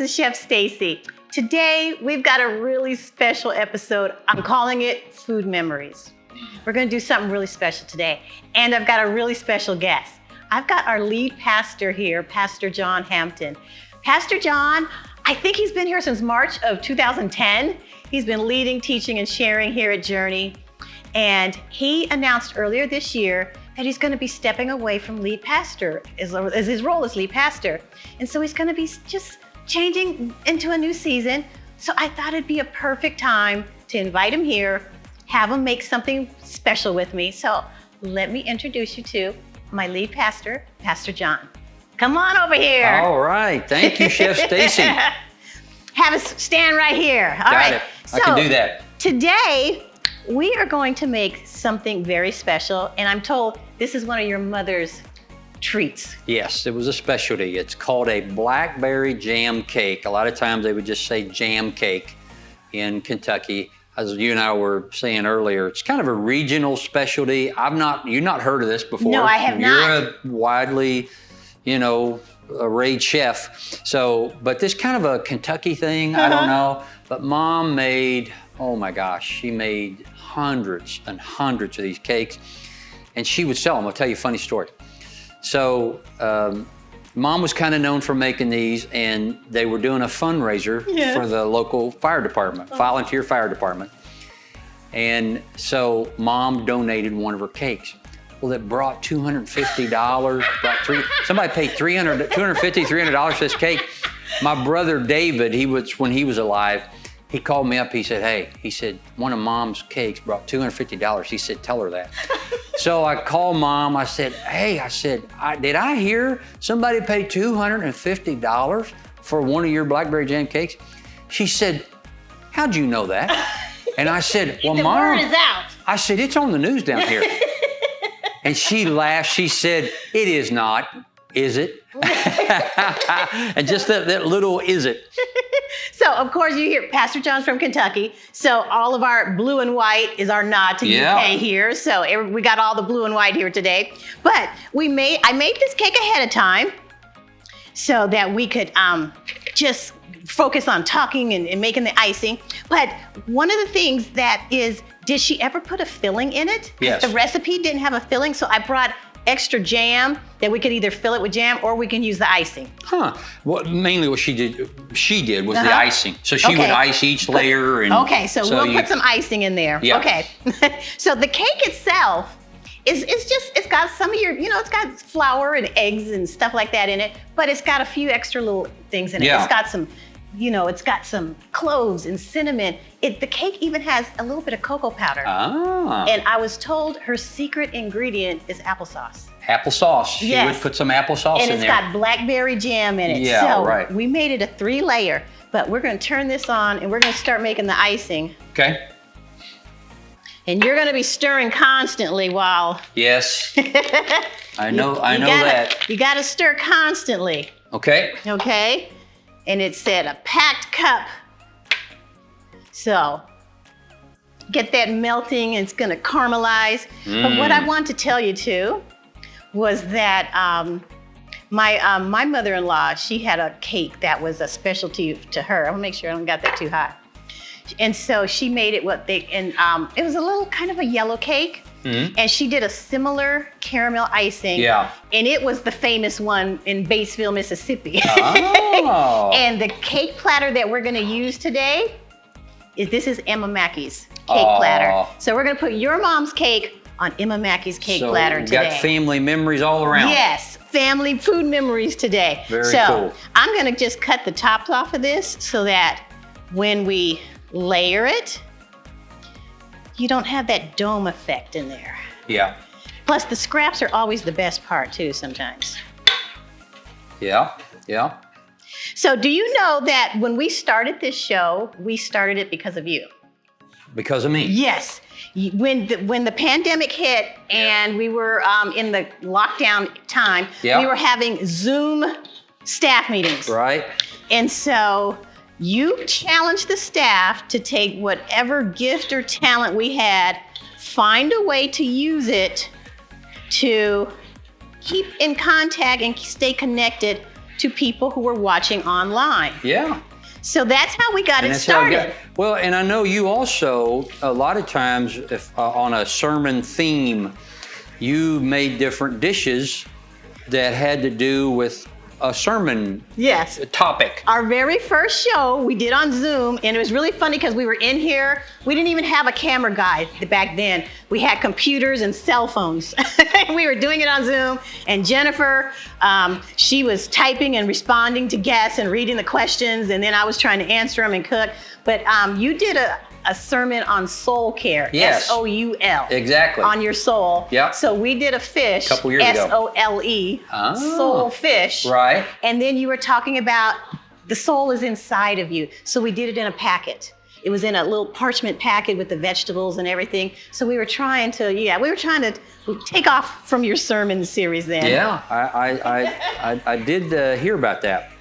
is Chef Stacy. Today, we've got a really special episode. I'm calling it Food Memories. We're gonna do something really special today. And I've got a really special guest. I've got our lead pastor here, Pastor John Hampton. Pastor John, I think he's been here since March of 2010. He's been leading, teaching, and sharing here at Journey. And he announced earlier this year that he's gonna be stepping away from lead pastor, as his role as lead pastor. And so he's gonna be just changing into a new season. So I thought it'd be a perfect time to invite him here, have him make something special with me. So let me introduce you to my lead pastor, Pastor John. Come on over here. All right, thank you, Chef Stacy. Have us stand right here. All Got right. it. I can do that. Today, we are going to make something very special, and I'm told this is one of your mother's treats. Yes, it was a specialty. It's called a Blackberry Jam Cake. A lot of times they would just say jam cake in Kentucky. As you and I were saying earlier, it's kind of a regional specialty. You've not heard of this before. No, I have not. You're a widely, arrayed chef. So, but this kind of a Kentucky thing, I don't know. But Mom made, oh my gosh, she made hundreds and hundreds of these cakes, and she would sell them. I'll tell you a funny story. So Mom was kind of known for making these, and they were doing a fundraiser for the local fire department, volunteer fire department. And so Mom donated one of her cakes. Well, it brought $250, somebody paid $250, $300 for this cake. My brother David, when he was alive, he called me up, he said, one of Mom's cakes brought $250. He said, tell her that. So I called Mom, I said, did I hear somebody pay $250 for one of your Blackberry Jam Cakes? She said, how'd you know that? And I said, well, the Mom, word is out. I said, it's on the news down here. And she laughed, she said, it is not, is it? And just that little is it. So, of course, you hear Pastor John's from Kentucky. So all of our blue and white is our nod to UK here. So we got all the blue and white here today. But I made this cake ahead of time so that we could just focus on talking and making the icing. But one of the things that is, did she ever put a filling in it? Yes. The recipe didn't have a filling, so I brought extra jam that we could either fill it with jam or we can use the icing. Well, mainly what she did was the icing. So she would ice each layer. And so we'll put some icing in there. Yeah. Okay. So the cake itself it's got some of your, it's got flour and eggs and stuff like that in it, but it's got a few extra little things in it. Yeah. It's got some, it's got some cloves and cinnamon. The cake even has a little bit of cocoa powder. Ah. And I was told her secret ingredient is applesauce. Applesauce. She would put some applesauce in there. And it's got blackberry jam in it. Yeah, so right. we made it a 3-layer, but we're gonna turn this on and we're gonna start making the icing. Okay. And you're gonna be stirring constantly while. Yes. I know that. You gotta stir constantly. Okay. Okay. And it said a packed cup. So get that melting and it's gonna caramelize. But what I want to tell you too was that my mother-in-law, she had a cake that was a specialty to her. I wanna make sure I don't got that too hot. And so she made it it was a little kind of a yellow cake. And she did a similar caramel icing. Yeah. And it was the famous one in Batesville, Mississippi. Oh. And the cake platter that we're gonna use today this is Emma Mackey's cake platter. So we're gonna put your mom's cake on Emma Mackey's cake platter today. So we got family memories all around. Yes, family food memories today. Very cool. I'm gonna just cut the tops off of this so that when we layer it, you don't have that dome effect in there. Yeah. Plus the scraps are always the best part too sometimes. Yeah, yeah. So do you know that when we started this show, we started it because of you? Because of me? Yes. When the pandemic hit and we were in the lockdown time, we were having Zoom staff meetings. Right. And so you challenged the staff to take whatever gift or talent we had, find a way to use it to keep in contact and stay connected to people who were watching online. Yeah. So that's how we got it started. Well, and I know you also, a lot of times, if on a sermon theme, you made different dishes that had to do with a sermon topic. Our very first show we did on Zoom, and it was really funny because we were in here. We didn't even have a camera guy back then. We had computers and cell phones. We were doing it on Zoom, and Jennifer, she was typing and responding to guests and reading the questions, and then I was trying to answer them and cook. But you did a sermon on soul care, yes. S-O-U-L. Exactly. On your soul. Yep. So we did a fish, couple years ago. S-O-L-E, soul fish. Right. And then you were talking about the soul is inside of you. So we did it in a packet. It was in a little parchment packet with the vegetables and everything. So we were trying to, take off from your sermon series then. Yeah, I did hear about that.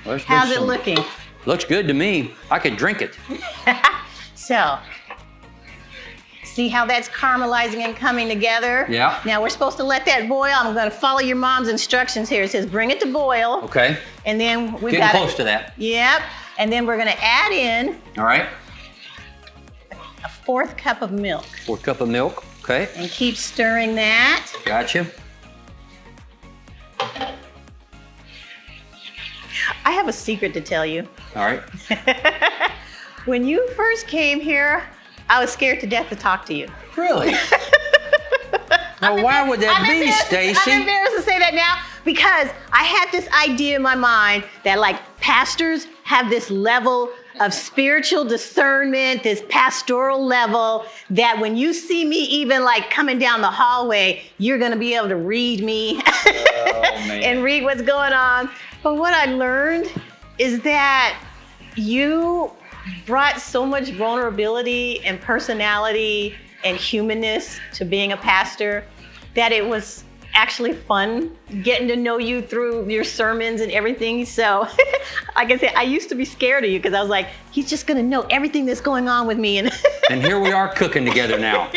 Well, how's it looking? Looks good to me. I could drink it. So, see how that's caramelizing and coming together? Yeah. Now we're supposed to let that boil. I'm going to follow your mom's instructions here. It says bring it to boil. Okay. And then we've got close to that. Yep. And then we're going to add in. All right. A 4th cup of milk. 4th cup of milk. Okay. And keep stirring that. Gotcha. I have a secret to tell you. All right. When you first came here, I was scared to death to talk to you. Really? Now, why would that be, Stacy? I'm embarrassed to say that now because I had this idea in my mind that like pastors have this level of spiritual discernment, this pastoral level, that when you see me even like coming down the hallway, you're gonna be able to read me and read what's going on. But what I learned is that you brought so much vulnerability and personality and humanness to being a pastor that it was actually fun getting to know you through your sermons and everything. So, like I said, I used to be scared of you because I was like, he's just gonna know everything that's going on with me. And here we are cooking together now.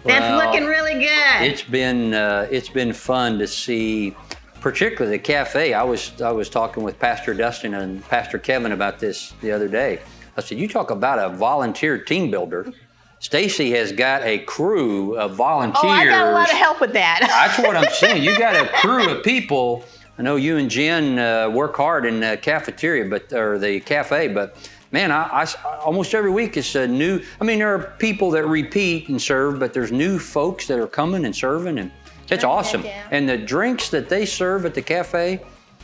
That's looking really good. It's been fun to see. Particularly the cafe. I was talking with Pastor Dustin and Pastor Kevin about this the other day. I said, you talk about a volunteer team builder. Stacy has got a crew of volunteers. Oh, I got a lot of help with that. That's what I'm saying. You got a crew of people. I know you and Jen work hard in the cafeteria, or the cafe, but man, I almost every week it's a new. I mean, there are people that repeat and serve, but there's new folks that are coming and serving, and it's awesome. And the drinks that they serve at the cafe,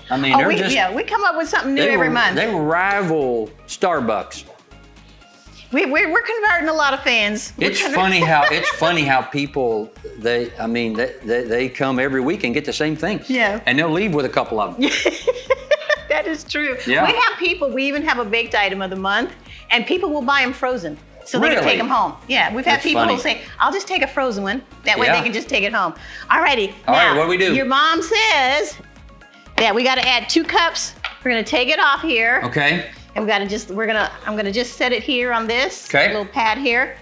I mean, we come up with something new every month. They rival Starbucks. We're converting a lot of fans. It's funny how people they come every week and get the same thing. Yeah. And they'll leave with a couple of them. That is true. Yeah. We have people. We even have a baked item of the month, and people will buy them frozen. So they can take them home. Yeah, we've had people who say, I'll just take a frozen one. That way they can just take it home. All righty. All right, what do we do? Your mom says that we got to add 2 cups. We're going to take it off here. Okay. And I'm going to just set it here on this little pad here.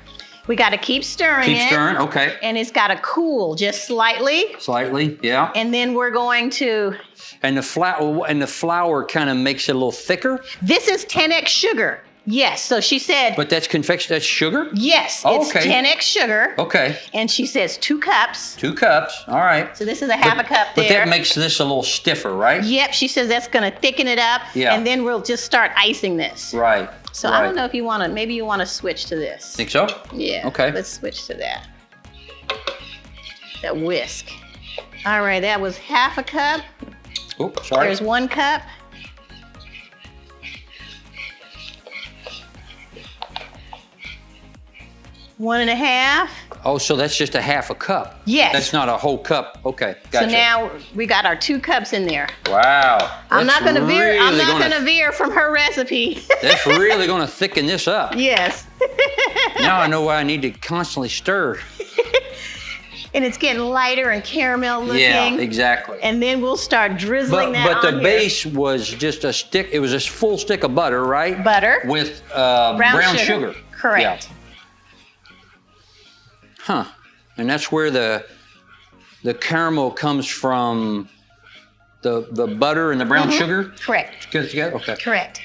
We got to keep stirring it. Keep stirring, okay. And it's got to cool just slightly. Slightly, yeah. And then we're going to... And the flour kind of makes it a little thicker? This is 10x sugar. Yes, so she said... But that's confection, that's sugar? Yes, it's 10x sugar. Okay. And she says 2 cups. 2 cups, all right. So this is a half a cup there. But that makes this a little stiffer, right? Yep, she says that's gonna thicken it up. Yeah. And then we'll just start icing this. Right. So I don't know if you wanna, maybe you wanna switch to this. Think so? Yeah. Okay. Let's switch to that. That whisk. All right, that was half a cup. Oh, sorry. There's 1 cup. One and a half. Oh, so that's just a half a cup. Yes. That's not a whole cup. Okay, gotcha. So now we got our 2 cups in there. Wow. I'm not gonna veer from her recipe. That's really gonna thicken this up. Yes. Now I know why I need to constantly stir. And it's getting lighter and caramel looking. Yeah, exactly. And then we'll start drizzling that on But the here. base was just a stick. It was a full stick of butter, right? Butter. With brown sugar. Correct. Yeah. Huh. And that's where the caramel comes from the butter and the brown sugar? Correct. Good together? Okay. Correct.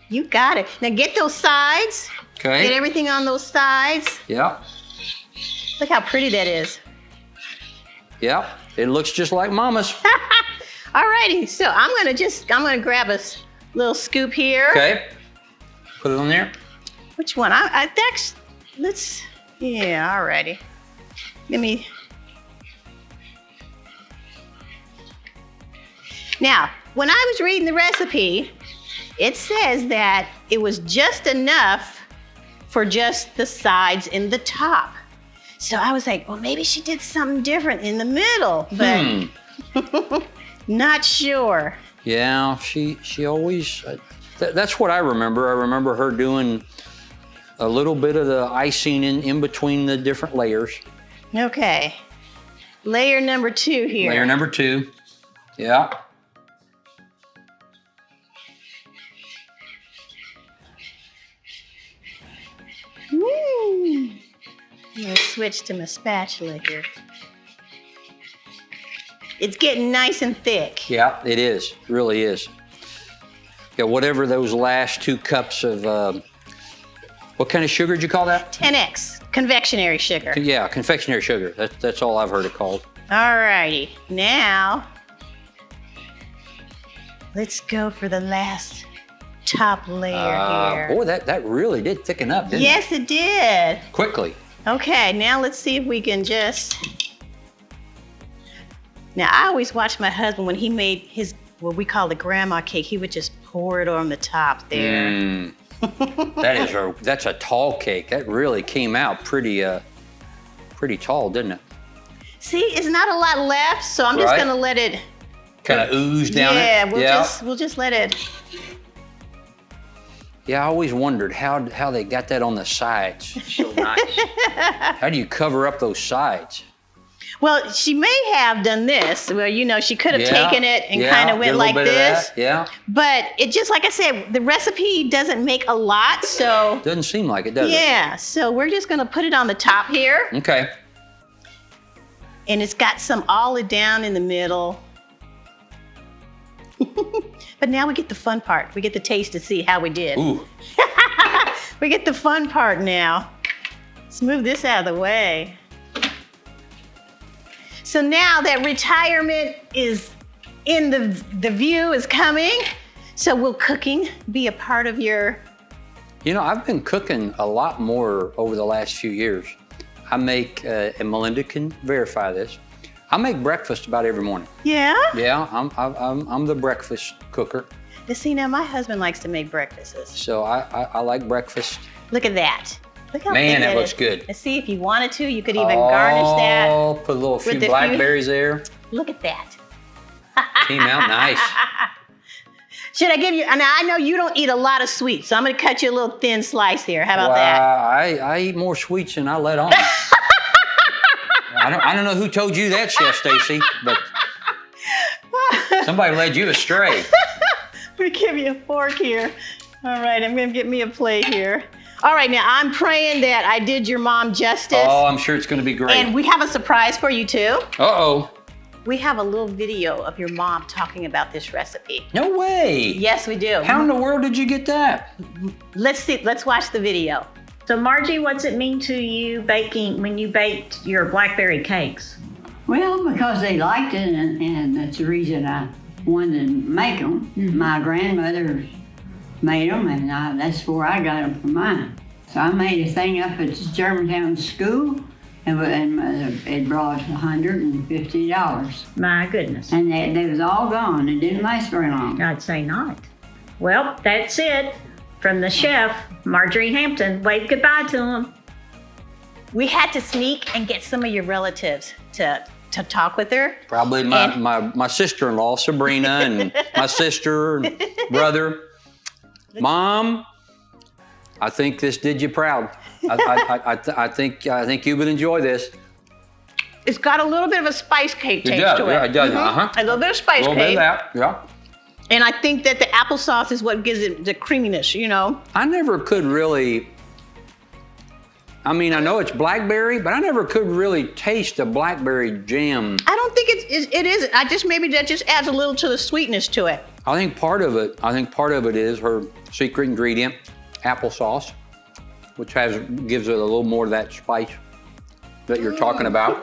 You got it. Now get those sides. Okay. Get everything on those sides. Yeah. Look how pretty that is. Yeah. It looks just like Mama's. Alrighty, so I'm gonna grab a little scoop here. Okay. Put it on there. Which one? Yeah, alrighty. Let me. Now, when I was reading the recipe, it says that it was just enough for just the sides and the top. So I was like, well, maybe she did something different in the middle, but not sure. Yeah, she always, that's what I remember. I remember her doing a little bit of the icing in between the different layers. Okay, layer number 2 here. Layer number 2, yeah. Woo. I'm gonna switch to my spatula here. It's getting nice and thick. Yeah, it is, it really is. Yeah, whatever those last 2 cups of, what kind of sugar did you call that? 10X, confectionery sugar. Yeah, confectionery sugar. That's all I've heard it called. Alrighty, now let's go for the last top layer here. Boy, that really did thicken up, didn't it? Yes, it did. Quickly. Okay, now let's see if we can just. Now I always watch my husband when he made his what we call the grandma cake. He would just pour it on the top there. That's a tall cake. That really came out pretty tall, didn't it? See, it's not a lot left, so I'm just gonna let it kind of ooze down it. Yeah, we'll just let it. Yeah, I always wondered how they got that on the sides. So nice. How do you cover up those sides? Well, she may have done this. Well, you know, she could have taken it and kind of went like this. Yeah. But it just, like I said, the recipe doesn't make a lot, so. Doesn't seem like it, does it? Yeah, so we're just gonna put it on the top here. Okay. And it's got some olive down in the middle. But now we get the fun part. We get the taste to see how we did. Ooh. We get the fun part now. Let's move this out of the way. So now that retirement is in the view is coming. So will cooking be a part of your? You know, I've been cooking a lot more over the last few years. I make, and Melinda can verify this, I make breakfast about every morning. Yeah? Yeah, I'm the breakfast cooker. See, now my husband likes to make breakfasts. So I like breakfast. Look at that. Look how Man, thick that looks good. Let's see, if you wanted to, you could even garnish that. Oh, put a little few blackberries there. Look at that. Came out nice. Should I give you, and I know you don't eat a lot of sweets, so I'm gonna cut you a little thin slice here. How about that? I eat more sweets than I let on. I don't know who told you that, Chef Stacy, but somebody led you astray. Let me give you a fork here. All right, I'm gonna get me a plate here. All right, now I'm praying that I did your mom justice. Oh, I'm sure it's gonna be great. And we have a surprise for you too. Uh-oh. We have a little video of your mom talking about this recipe. No way. Yes, we do. How in the world did you get that? Let's see, let's watch the video. So Margie, what's it mean to you baking when you baked your blackberry cakes? Well, because they liked it, and that's the reason I wanted to make them. Mm-hmm. My grandmother made them, and that's where I got them from mine. So I made a thing up at the Germantown school, and it brought $150. My goodness. And they was all gone. It didn't last very long. I'd say not. Well, that's it. From the chef, Marjorie Hampton. Wave goodbye to him. We had to sneak and get some of your relatives to talk with her. Probably my sister-in-law, Sabrina, and my sister and brother. Mom, I think this did you proud. I think you would enjoy this. It's got a little bit of a spice cake taste to it. Yeah, it does. A little bit of spice A little cake. bit of that, yeah. And I think that the applesauce is what gives it the creaminess, you know? I never could really, I mean, I know it's blackberry, but I never could really taste the blackberry jam. I don't think it isn't. I just, maybe that just adds a little to the sweetness to it. I think part of it is her secret ingredient, applesauce, which gives it a little more of that spice that you're talking about.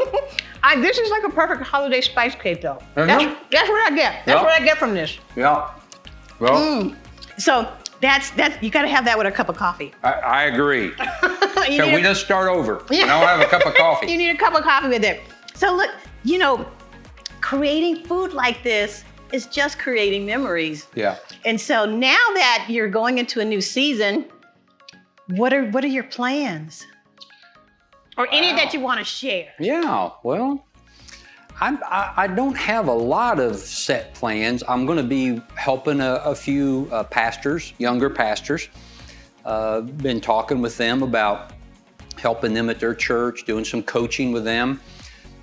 This is like a perfect holiday spice cake, though. Mhm. That's what I get. That's what I get from this. Yeah. Well, So that's you got to have that with a cup of coffee. I agree. You So need we a- just start over. And I'll have a cup of coffee. You need a cup of coffee with it. So look, you know, creating food like this is just creating memories. Yeah. And so now that you're going into a new season, what are your plans? Or any that you want to share? Yeah, well, I don't have a lot of set plans. I'm going to be helping a few pastors, younger pastors. Been talking with them about helping them at their church, doing some coaching with them.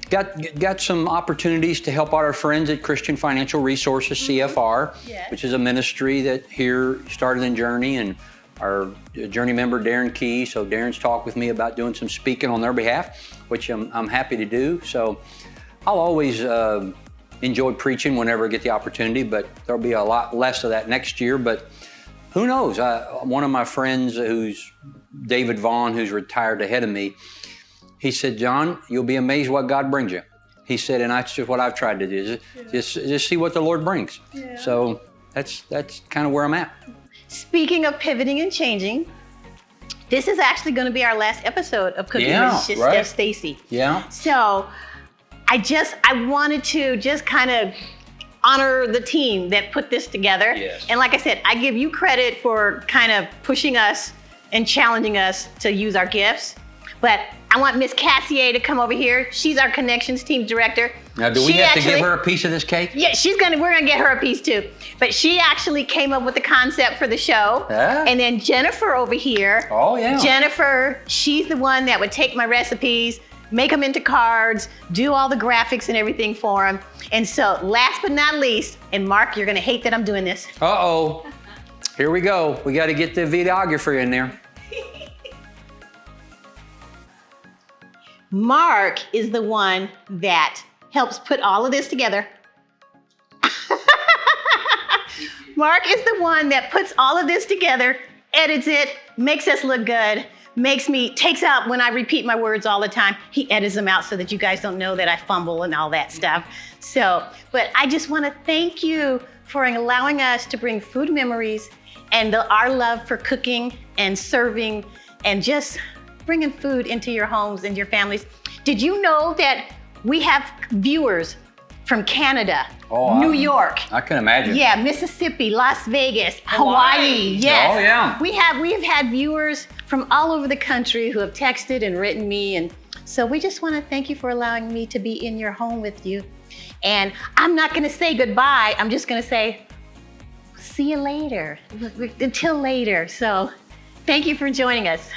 Got some opportunities to help out our friends at Christian Financial Resources, CFR, Yes. which is a ministry that here started in Journey, and our Journey member Darren Key. So Darren's talked with me about doing some speaking on their behalf, which I'm happy to do. So I'll always enjoy preaching whenever I get the opportunity, but there'll be a lot less of that next year. But who knows? One of my friends, who's David Vaughn, who's retired ahead of me, he said, John, you'll be amazed what God brings you. He said, and that's just what I've tried to do, just see what the Lord brings. Yeah. So that's kind of where I'm at. Speaking of pivoting and changing, this is actually going to be our last episode of Cooking with Chef Stacy. Yeah. So I wanted to just kind of honor the team that put this together. Yes. And like I said, I give you credit for kind of pushing us and challenging us to use our gifts. But I want Miss Cassier to come over here. She's our connections team director. Now, do we have to give her a piece of this cake? Yeah, we're gonna get her a piece too. But she actually came up with the concept for the show. Yeah. And then Jennifer over here. Oh, yeah. Jennifer, she's the one that would take my recipes, make them into cards, do all the graphics and everything for them. And so last but not least, and Mark, you're gonna hate that I'm doing this. Uh-oh. Here we go. We got to get the videographer in there. Mark is the one that helps put all of this together. Mark is the one that puts all of this together, edits it, makes us look good, takes out when I repeat my words all the time. He edits them out so that you guys don't know that I fumble and all that stuff. So, but I just want to thank you for allowing us to bring food memories and our love for cooking and serving and just bringing food into your homes and your families. Did you know that we have viewers from Canada, New York? I can imagine. Yeah, Mississippi, Las Vegas, Hawaii. Yes. Oh, yeah. We have had viewers from all over the country who have texted and written me, and so we just want to thank you for allowing me to be in your home with you. And I'm not going to say goodbye. I'm just going to say, see you later. Until later. So thank you for joining us.